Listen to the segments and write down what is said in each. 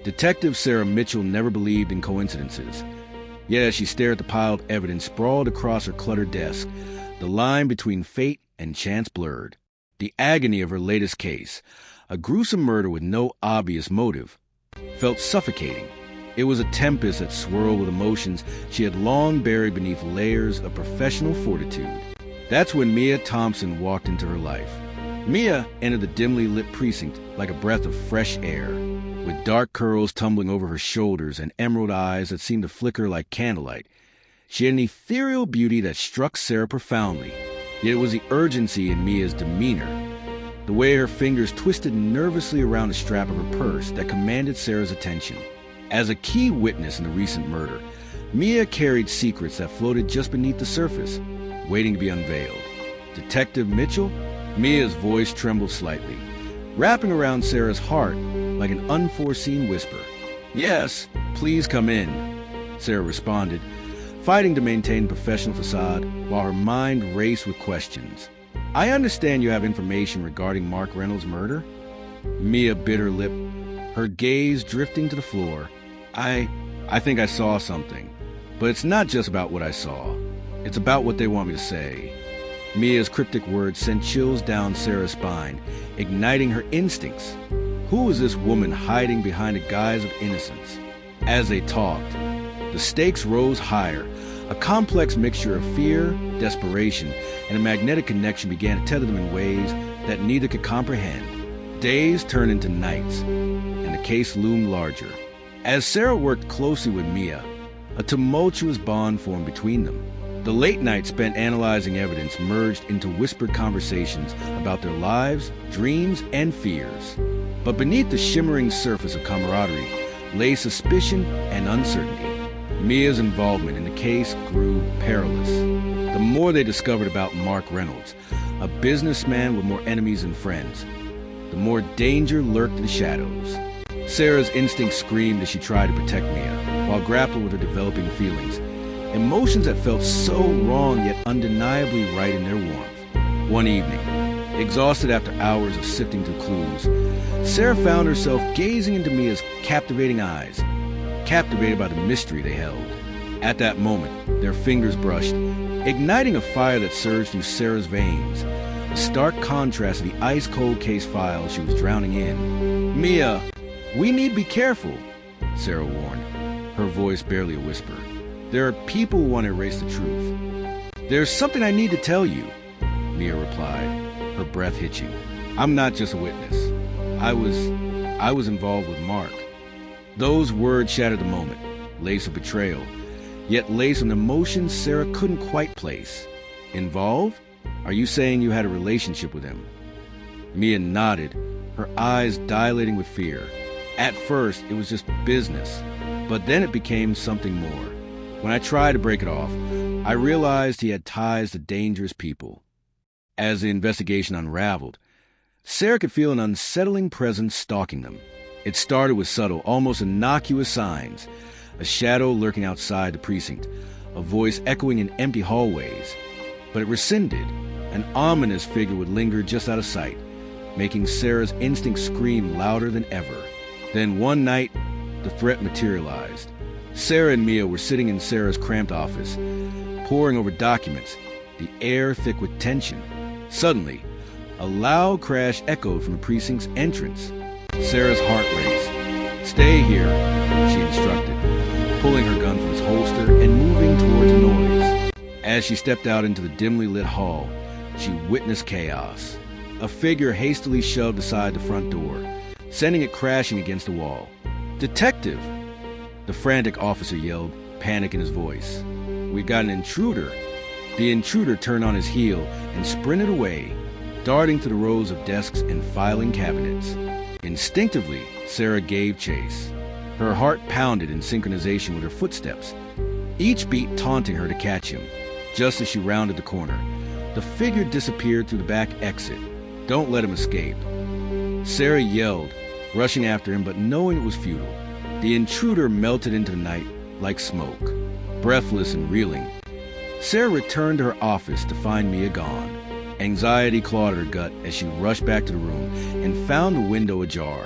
Detective Sarah Mitchell never believed in coincidences. Yet as she stared at the pile of evidence sprawled across her cluttered desk, the line between fate and chance blurred. The agony of her latest case, a gruesome murder with no obvious motive, felt suffocating. It was a tempest that swirled with emotions she had long buried beneath layers of professional fortitude. That's when Mia Thompson walked into her life. Mia entered the dimly lit precinct like a breath of fresh air, with dark curls tumbling over her shoulders and emerald eyes that seemed to flicker like candlelight. She had an ethereal beauty that struck Sarah profoundly, yet it was the urgency in Mia's demeanor, the way her fingers twisted nervously around the strap of her purse, that commanded Sarah's attention. As a key witness in the recent murder, Mia carried secrets that floated just beneath the surface, waiting to be unveiled. Detective Mitchell? Mia's voice trembled slightly, wrapping around Sarah's heart like an unforeseen whisper. "Yes, please come in," Sarah responded, fighting to maintain a professional facade while her mind raced with questions. "I understand you have information regarding Mark Reynolds' murder?" Mia bit her lip, her gaze drifting to the floor. I think I saw something. But it's not just about what I saw. It's about what they want me to say." Mia's cryptic words sent chills down Sarah's spine, igniting her instincts. Who was this woman hiding behind a guise of innocence? As they talked, the stakes rose higher. A complex mixture of fear, desperation, and a magnetic connection began to tether them in ways that neither could comprehend. Days turned into nights, and the case loomed larger. As Sarah worked closely with Mia, a tumultuous bond formed between them. The late nights spent analyzing evidence merged into whispered conversations about their lives, dreams, and fears. But beneath the shimmering surface of camaraderie lay suspicion and uncertainty. Mia's involvement in the case grew perilous. The more they discovered about Mark Reynolds, a businessman with more enemies than friends, the more danger lurked in the shadows. Sarah's instincts screamed as she tried to protect Mia, while grappling with her developing feelings, emotions that felt so wrong yet undeniably right in their warmth. One evening, exhausted after hours of sifting through clues, Sarah found herself gazing into Mia's captivating eyes, captivated by the mystery they held. At that moment, their fingers brushed, igniting a fire that surged through Sarah's veins, a stark contrast to the ice-cold case file she was drowning in. "Mia, we need to be careful," Sarah warned, her voice barely a whisper. "There are people who want to erase the truth." "There's something I need to tell you," Mia replied, her breath hitching. "I'm not just a witness. I was involved with Mark." Those words shattered the moment, laced with betrayal, yet laced with emotions Sarah couldn't quite place. "Involved? Are you saying you had a relationship with him?" Mia nodded, her eyes dilating with fear. At first, it was just business, but then it became something more. When I tried to break it off, I realized he had ties to dangerous people. As the investigation unraveled, Sarah could feel an unsettling presence stalking them. It started with subtle, almost innocuous signs, a shadow lurking outside the precinct, a voice echoing in empty hallways. But it rescinded. An ominous figure would linger just out of sight, making Sarah's instincts scream louder than ever. Then one night, the threat materialized. Sarah and Mia were sitting in Sarah's cramped office, poring over documents, the air thick with tension. Suddenly, a loud crash echoed from the precinct's entrance. Sarah's heart raced. "Stay here," she instructed, pulling her gun from its holster and moving towards the noise. As she stepped out into the dimly lit hall, she witnessed chaos. A figure hastily shoved aside the front door, sending it crashing against the wall. "Detective!" the frantic officer yelled, panic in his voice. "We've got an intruder." The intruder turned on his heel and sprinted away, darting through the rows of desks and filing cabinets. Instinctively, Sarah gave chase. Her heart pounded in synchronization with her footsteps, each beat taunting her to catch him. Just as she rounded the corner, the figure disappeared through the back exit. "Don't let him escape." Sarah yelled, rushing after him, but knowing it was futile. The intruder melted into the night like smoke. Breathless and reeling, Sarah returned to her office to find Mia gone. Anxiety clawed at her gut as she rushed back to the room and found the window ajar.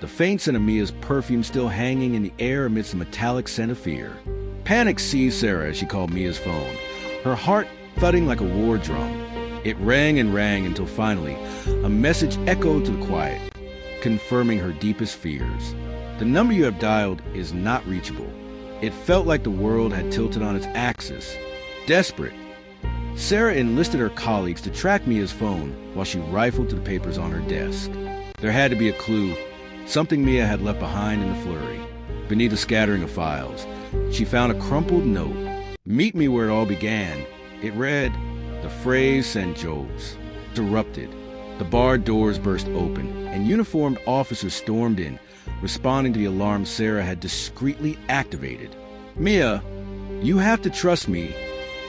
the faint scent of Mia's perfume still hanging in the air amidst the metallic scent of fear. Panic seized Sarah as she called Mia's phone, her heart thudding like a war drum. It rang and rang until finally a message echoed to the quiet, confirming her deepest fears. The number you have dialed is not reachable. It felt like the world had tilted on its axis. Desperate, Sarah enlisted her colleagues to track Mia's phone while she rifled through the papers on her desk. There had to be a clue, something Mia had left behind in the flurry. Beneath a scattering of files, she found a crumpled note. "Meet me where it all began." It read. The phrase sent jolts. Erupted. The barred doors burst open, and uniformed officers stormed in, responding to the alarm Sarah had discreetly activated. "Mia, you have to trust me,"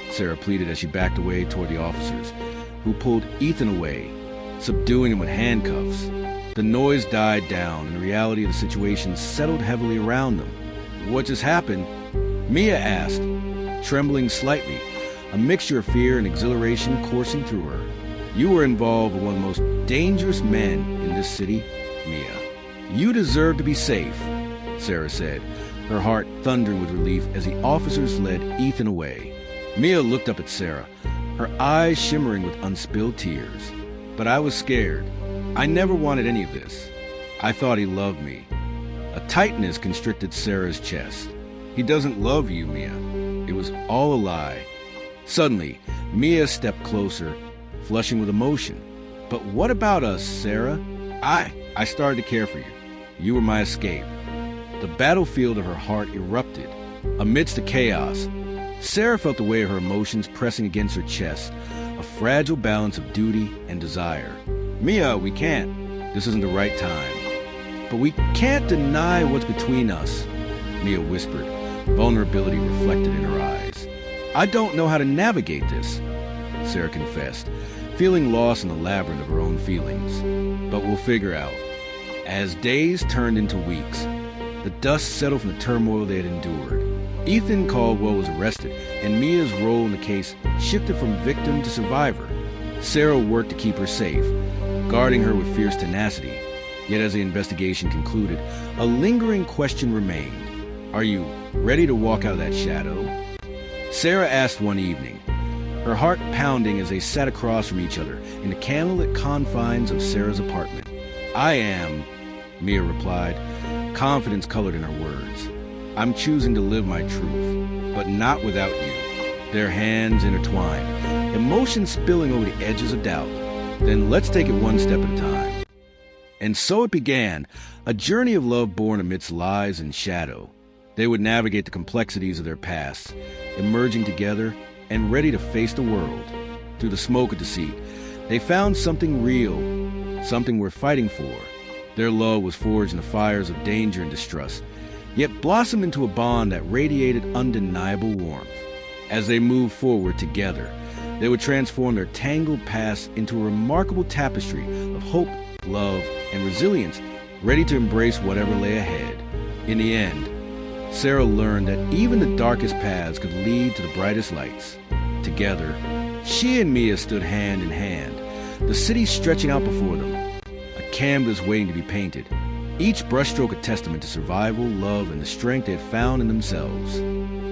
Sarah pleaded as she backed away toward the officers, who pulled Ethan away, subduing him with handcuffs. The noise died down, and the reality of the situation settled heavily around them. "What just happened?" Mia asked, trembling slightly, a mixture of fear and exhilaration coursing through her. "You were involved with one of the most dangerous men in this city, Mia. You deserve to be safe," Sarah said, her heart thundering with relief as the officers led Ethan away. Mia looked up at Sarah, her eyes shimmering with unspilled tears. "But I was scared. I never wanted any of this. I thought he loved me." A tightness constricted Sarah's chest. "He doesn't love you, Mia. It was all a lie." Suddenly, Mia stepped closer, flushing with emotion. "But what about us, Sarah? I started to care for you. You were my escape." The battlefield of her heart erupted. Amidst the chaos, Sarah felt the weight of her emotions pressing against her chest, a fragile balance of duty and desire. "Mia, we can't. This isn't the right time." "But we can't deny what's between us," Mia whispered, vulnerability reflected in her eyes. "I don't know how to navigate this," Sarah confessed, feeling lost in the labyrinth of her own feelings. "But we'll figure out." As days turned into weeks, the dust settled from the turmoil they had endured. Ethan Caldwell was arrested, and Mia's role in the case shifted from victim to survivor. Sarah worked to keep her safe, guarding her with fierce tenacity. Yet as the investigation concluded, a lingering question remained. Are you ready to walk out of that shadow? Sarah asked one evening, her heart pounding as they sat across from each other in the candlelit confines of Sarah's apartment. "I am," Mia replied, confidence colored in her words. "I'm choosing to live my truth, but not without you." Their hands intertwined, emotions spilling over the edges of doubt. "Then let's take it one step at a time." And so it began, a journey of love born amidst lies and shadow. They would navigate the complexities of their past, emerging together and ready to face the world. Through the smoke of deceit, they found something real, something worth fighting for. Their love was forged in the fires of danger and distrust, yet blossomed into a bond that radiated undeniable warmth. As they moved forward together, they would transform their tangled past into a remarkable tapestry of hope, love, and resilience, ready to embrace whatever lay ahead. In the end, Sarah learned that even the darkest paths could lead to the brightest lights. Together, she and Mia stood hand in hand, the city stretching out before them, a canvas waiting to be painted, each brushstroke a testament to survival, love, and the strength they had found in themselves.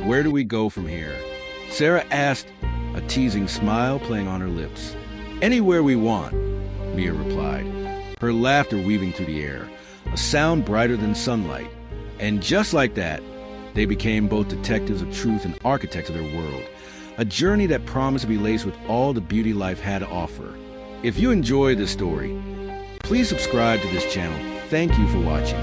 "Where do we go from here?" Sarah asked, a teasing smile playing on her lips. "Anywhere we want," Mia replied, her laughter weaving through the air, a sound brighter than sunlight. And just like that, they became both detectives of truth and architects of their world, a journey that promised to be laced with all the beauty life had to offer. If you enjoyed this story, please subscribe to this channel. Thank you for watching.